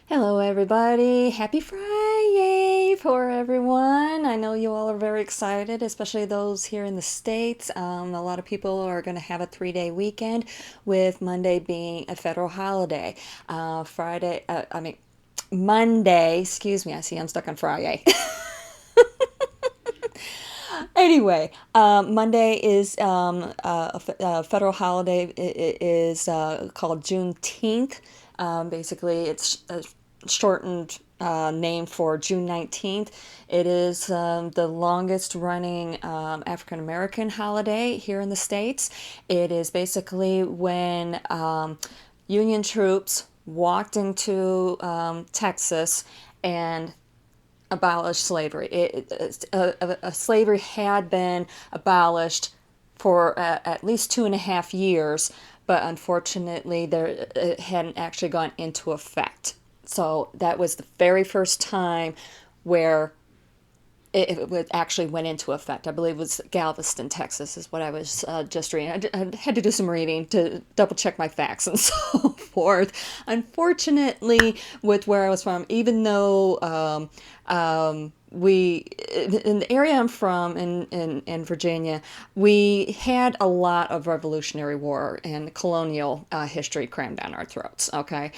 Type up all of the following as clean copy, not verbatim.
Hello, everybody. Happy Friday for everyone. I know you all are very excited, especially those here in the States. A lot of people are going to have a 3-day weekend, with Monday being a federal holiday. Monday, excuse me, I see I'm stuck on Friday. Anyway, Monday is a federal holiday. It is called Juneteenth. Basically, it's a shortened name for June 19th. It is the longest running African American holiday here in the States. It is basically when Union troops walked into Texas and abolished slavery. Slavery had been abolished for at least 2.5 years, but unfortunately, it hadn't actually gone into effect. So that was the very first time where it actually went into effect. I believe it was Galveston, Texas, is what I was just reading. I had to do some reading to double check my facts and so forth. Unfortunately, with where I was from, even though we in the area I'm from in Virginia, we had a lot of Revolutionary War and colonial history crammed down our throats. Okay.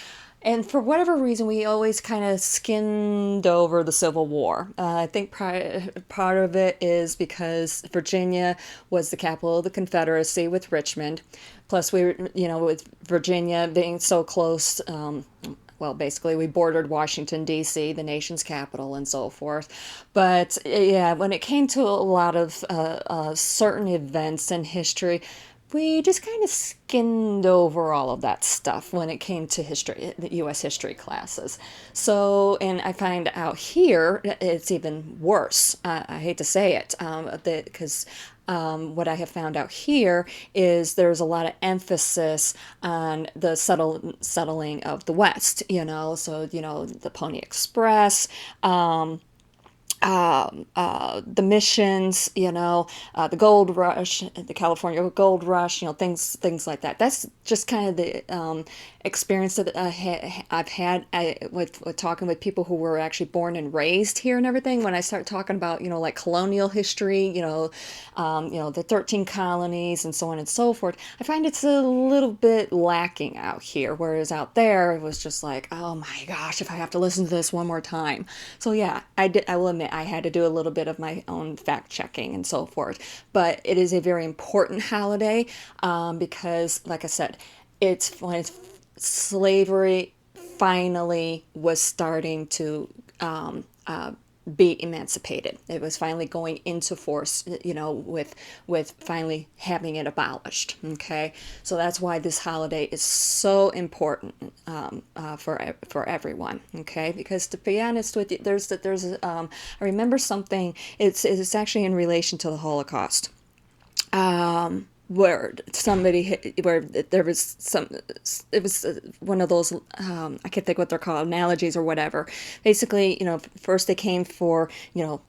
And for whatever reason, we always kind of skimmed over the Civil War. I think part of it is because Virginia was the capital of the Confederacy with Richmond. Plus, we were, with Virginia being so close, well, basically, we bordered Washington, D.C., the nation's capital, and so forth. But yeah, when it came to a lot of certain events in history, we just kind of skimmed over all of that stuff when it came to history, the U.S. history classes. So, and I find out here it's even worse. I hate to say it, because what I have found out here is there's a lot of emphasis on the settling of the West. So the Pony Express. The missions, the gold rush, the California gold rush, things like that. That's just kind of the experience that I've had with talking with people who were actually born and raised here and everything. When I start talking about, like colonial history, the 13 colonies and so on and so forth, I find it's a little bit lacking out here. Whereas out there, it was just like, oh my gosh, if I have to listen to this one more time. So yeah, I will admit I had to do a little bit of my own fact checking and so forth. But it is a very important holiday because, like I said, it's when slavery finally was starting to be emancipated. It was finally going into force, with finally having it abolished. Okay, so that's why this holiday is so important for everyone. Okay, because to be honest with you, I remember something. It's actually in relation to the Holocaust. Where there was some, it was one of those, I can't think what they're called, analogies or whatever. Basically, first they came for,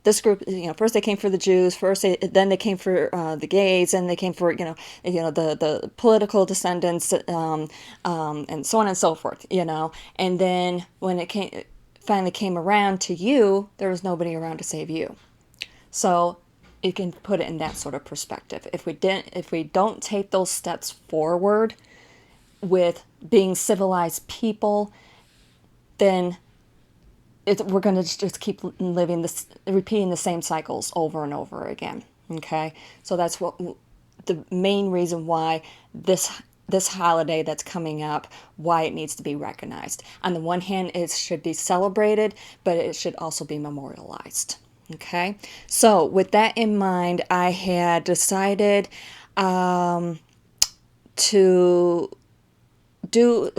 this group, first they came for the Jews, then they came for the gays, and they came for, the political descendants, and so on and so forth, and then when finally came around to you, there was nobody around to save you. So you can put it in that sort of perspective. If we don't take those steps forward with being civilized people, then we're going to just keep repeating the same cycles over and over again. Okay, so that's what the main reason why this holiday that's coming up, why it needs to be recognized. On the one hand, it should be celebrated, but it should also be memorialized. Okay, so with that in mind, I had decided to do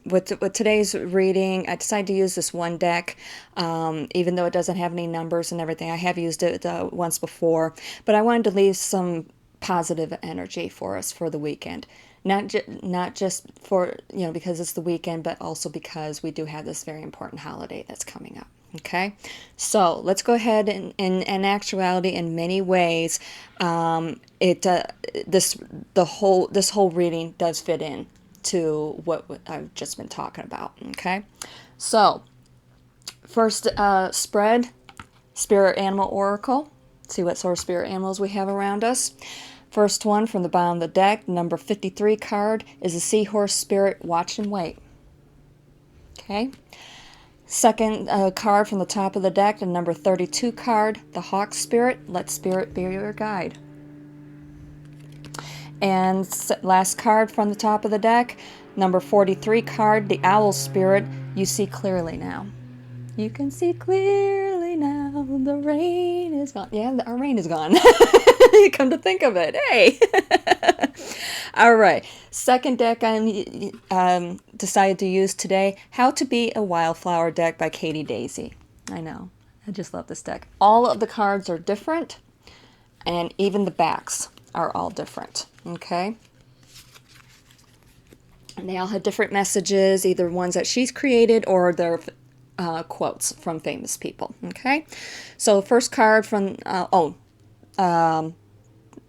with today's reading. I decided to use this one deck, even though it doesn't have any numbers and everything. I have used it once before, but I wanted to leave some positive energy for us for the weekend. Not just for, because it's the weekend, but also because we do have this very important holiday that's coming up. Okay, so let's go ahead and in actuality, in many ways, this whole reading does fit in to what I've just been talking about. Okay, so first spread, Spirit Animal Oracle. See what sort of spirit animals we have around us. First one from the bottom of the deck, number 53 card, is a seahorse spirit. Watch and wait. Okay. Second card from the top of the deck, the number 32 card, the hawk spirit. Let spirit be your guide. And last card from the top of the deck, number 43 card, the owl spirit. You see clearly now. You can see clearly now. The rain is gone. Yeah, our rain is gone. Come to think of it. Hey. All right. Second deck I decided to use today, How to Be a Wildflower deck by Katie Daisy. I know. I just love this deck. All of the cards are different, and even the backs are all different. Okay. And they all have different messages, either ones that she's created or they're quotes from famous people. Okay, so first card from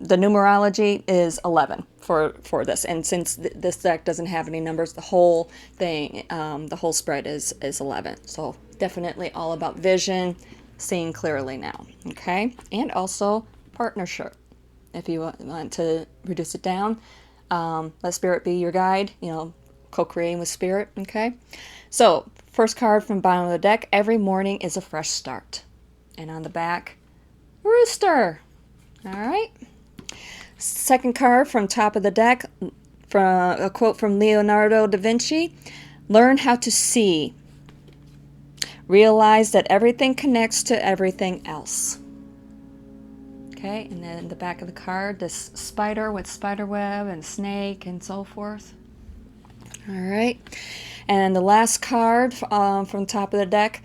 the numerology is 11 for this, and since this deck doesn't have any numbers, the whole thing, the whole spread is 11. So definitely all about vision, seeing clearly now. Okay, and also partnership. If you want to reduce it down, let spirit be your guide. Co-creating with spirit. Okay, so first card from bottom of the deck, every morning is a fresh start. And on the back, rooster. All right. Second card from top of the deck, from a quote from Leonardo da Vinci, learn how to see. Realize that everything connects to everything else. Okay, and then the back of the card, this spider with spider web and snake and so forth. All right. And the last card from top of the deck,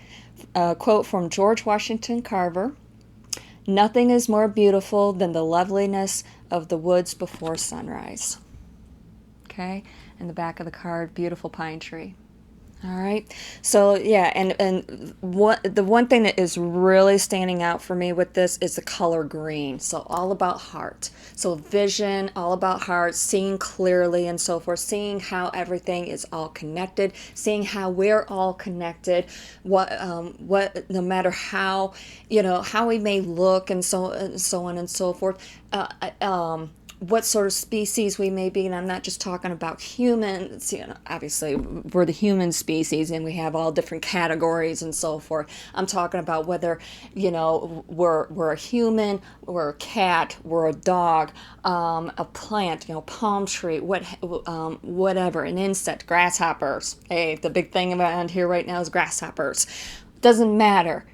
a quote from George Washington Carver. Nothing is more beautiful than the loveliness of the woods before sunrise. Okay, and the back of the card, beautiful pine tree. All right, so yeah, and the one thing that is really standing out for me with this is the color green. So all about heart. So vision, all about heart, seeing clearly and so forth, seeing how everything is all connected, seeing how we're all connected. What no matter how how we may look and so on and so forth. What sort of species we may be, and I'm not just talking about humans. Obviously we're the human species and we have all different categories and so forth. I'm talking about whether we're a human, we're a cat, we're a dog, a plant, palm tree, whatever, an insect, grasshoppers. Hey, the big thing around here right now is grasshoppers. Doesn't matter,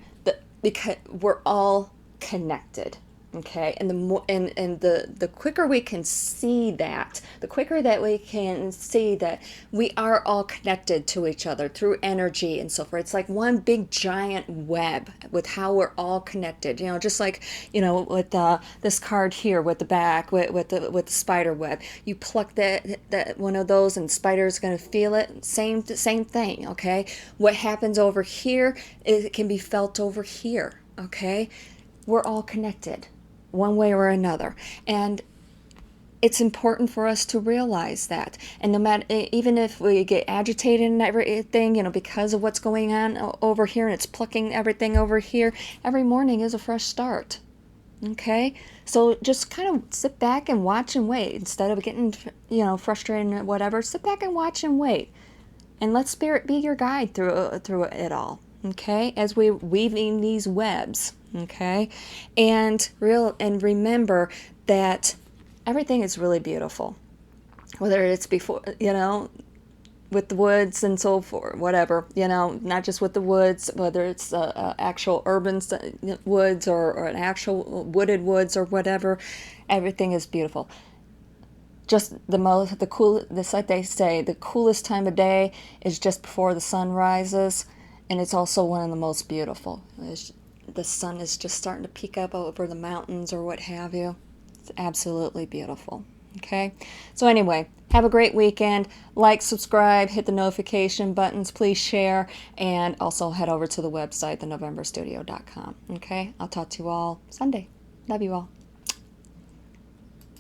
because we're all connected. Okay, and the quicker we can see that, the quicker that we can see that we are all connected to each other through energy and so forth. It's like one big giant web with how we're all connected. Just like with this card here with the back with the spider web. You pluck that one of those, and spider's going to feel it. Same thing. Okay, what happens over here, it can be felt over here. Okay, we're all connected, one way or another, and it's important for us to realize that. And no matter, even if we get agitated and everything, because of what's going on over here, and it's plucking everything over here, every morning is a fresh start. Okay, so just kind of sit back and watch and wait instead of getting frustrated or whatever. Sit back and watch and wait, and let spirit be your guide through it all. Okay, as we weaving these webs. Okay, and remember that everything is really beautiful, whether it's before with the woods and so forth, whatever, not just with the woods, whether it's actual urban woods or an actual wooded woods or whatever. Everything is beautiful. Just like they say, the coolest time of day is just before the sun rises, and it's also one of the most beautiful. The sun is just starting to peek up over the mountains or what have you. It's absolutely beautiful. Okay, so anyway, have a great weekend. Like, subscribe, hit the notification buttons, please share, and also head over to the website, thenovemberstudio.com. Okay, I'll talk to you all Sunday. Love you all.